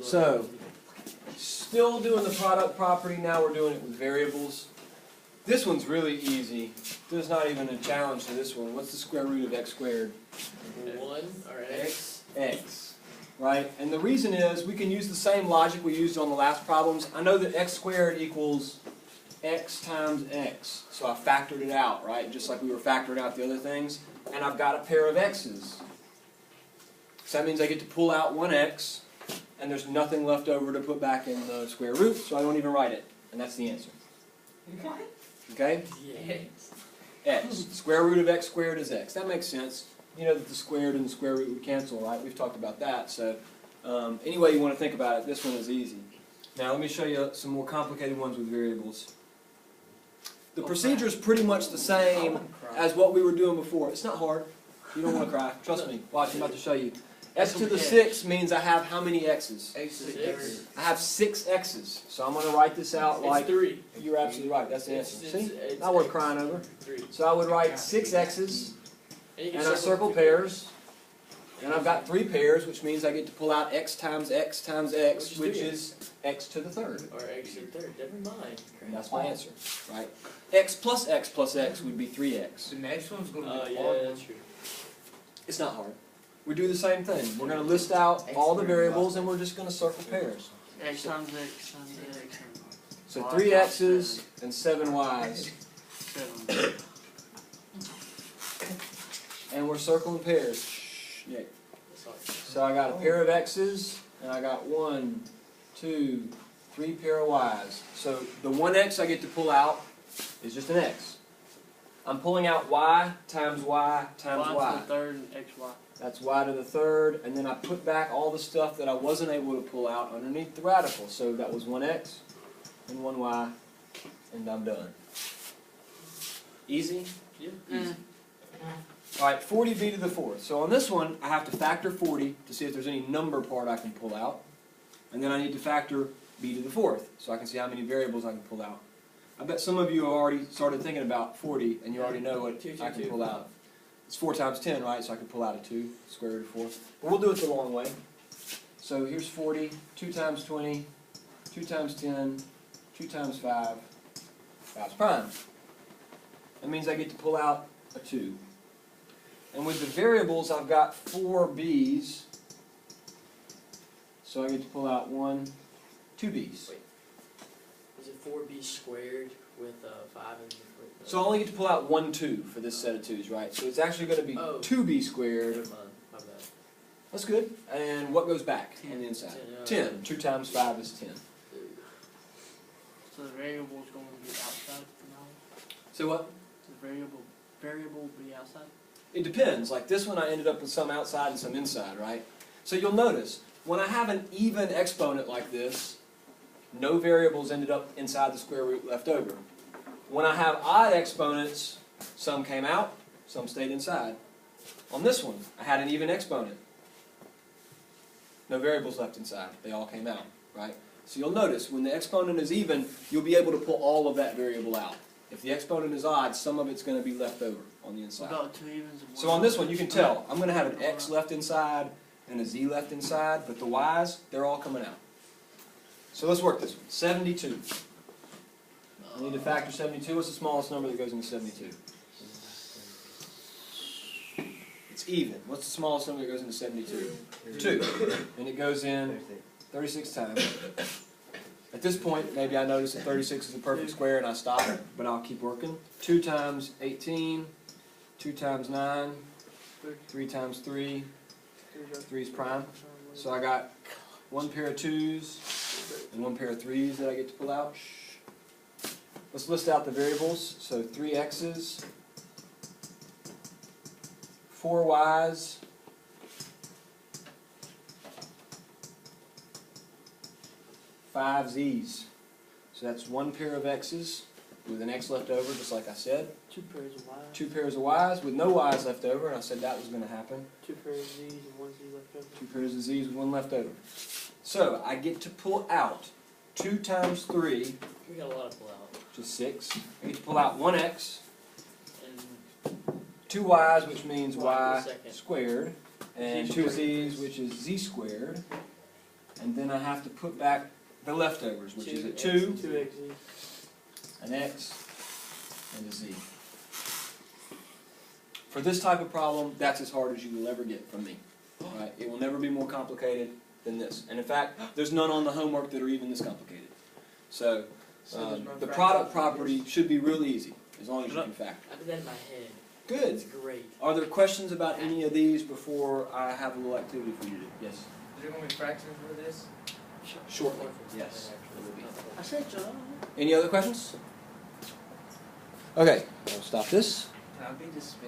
So, still doing the product property, now we're doing it with variables. This one's really easy. There's not even a challenge to this one. What's the square root of x squared? 1 or x. X, right? And the reason is we can use the same logic we used on the last problems. I know that x squared equals x times x. So I factored it out, right? Just like we were factoring out the other things. And I've got a pair of x's. So that means I get to pull out one x, and there's nothing left over to put back in the square root, so I don't even write it. And that's the answer. Okay? Yes. X. Square root of x squared is x. That makes sense. You know that the squared and the square root would cancel, right? We've talked about that. So any way you want to think about it, this one is easy. Now let me show you some more complicated ones with variables. The procedure is pretty much the same as what we were doing before. It's not hard. You don't want to cry. Trust me. Watch, I'm about to show you. X to the 6 means I have how many x's? X to the 6. I have 6 x's. So I'm going to write this out like... It's 3. You're absolutely right. That's the answer. See? It's Not worth crying over. 3. So I would write 6 x's, And and I circle pairs. And I've got 3 pairs, which means I get to pull out x times x times x, which is x to the 3rd. Or x to the 3rd. Never mind. And that's my answer, right? X plus x would be 3x. The next one's going to Oh, be yeah, hard. that's true. It's not hard. We do the same thing. We're going to list out all the variables, and we're just going to circle pairs. X times X times X. So 3 x's and 7 y's. 7. And we're circling pairs. Shh, Nick. Sorry. So I got a pair of x's, and I got 1, 2, 3 pair of y's. So the 1x I get to pull out is just an x. I'm pulling out y times y times Y y. to the 3rd and XY. That's y to the 3rd, and then I put back all the stuff that I wasn't able to pull out underneath the radical. So that was 1x and 1y, and I'm done. Easy? Yeah. Mm. All right, 40b to the 4th. So on this one, I have to factor 40 to see if there's any number part I can pull out. And then I need to factor b to the 4th, so I can see how many variables I can pull out. I bet some of you have already started thinking about 40, and you already know what I can pull out. It's 4 times 10, right? So I can pull out a 2, square root of 4. But we'll do it the long way. So here's 40, 2 times 20, 2 times 10, 2 times 5, 5's prime. That means I get to pull out a 2. And with the variables, I've got 4 b's. So I get to pull out 2 b's. Wait. Is it 4b squared with 5 and So I only get to pull out 1 2 for this set of 2's, right? So it's actually going to be 2b squared. Never mind. My bad. That's good. And what goes back on the inside? 10. 2 times 5 is 10. There we go. So the variable is going to be outside now? So what? The variable will be outside? It depends. Like this one, I ended up with some outside and some inside, right? So you'll notice, when I have an even exponent like this, no variables ended up inside the square root left over. When I have odd exponents, some came out, some stayed inside. On this one, I had an even exponent. No variables left inside. They all came out, right? So you'll notice, when the exponent is even, you'll be able to pull all of that variable out. If the exponent is odd, some of it's going to be left over on the inside. What about 2 evens and 1? So on this one, you can tell, I'm going to have an x left inside and a z left inside, but the y's, they're all coming out. So let's work this one. 72. I need to factor 72. What's the smallest number that goes into 72? It's even. What's the smallest number that goes into 72? 2. And it goes in 36 times. At this point, maybe I notice that 36 is a perfect square and I stop, but I'll keep working. 2 times 18, 2 times 9, 3 times 3, 3 is prime. So I got 1 pair of 2's and 1 pair of 3's that I get to pull out. Let's list out the variables. So 3 x's, 4 y's, 5 z's. So that's 1 pair of x's with an x left over, just like I said. 2 pairs of Y's. 2 pairs of y's with no y's left over, and I said that was going to happen. 2 pairs of Z's and 1 Z left over. 2 pairs of z's with 1 left over. So I get to pull out 2 times 3, We got a lot to pull out. which is 6. I get to pull out 1x, And 2 y's, which means Y y for a second. squared, and Z 2 squared. z's, which is z squared. and then I have to put back the leftovers, which is a 2, 2xz. an x, and a z. For this type of problem, that's as hard as you will ever get from me. Right? It will never be more complicated than this. And in fact, there's none on the homework that are even this complicated. So, there's no the fraction product for property this? should be real easy, as long as you can factor. I did that in my head. Good. It's great. Are there questions about any of these before I have a little activity for you to do? Yes. Is there going to be fractions for this? Shortly. Yes. There will be. I said John. Any other questions? Okay, I'll stop this. Can I be dismissed?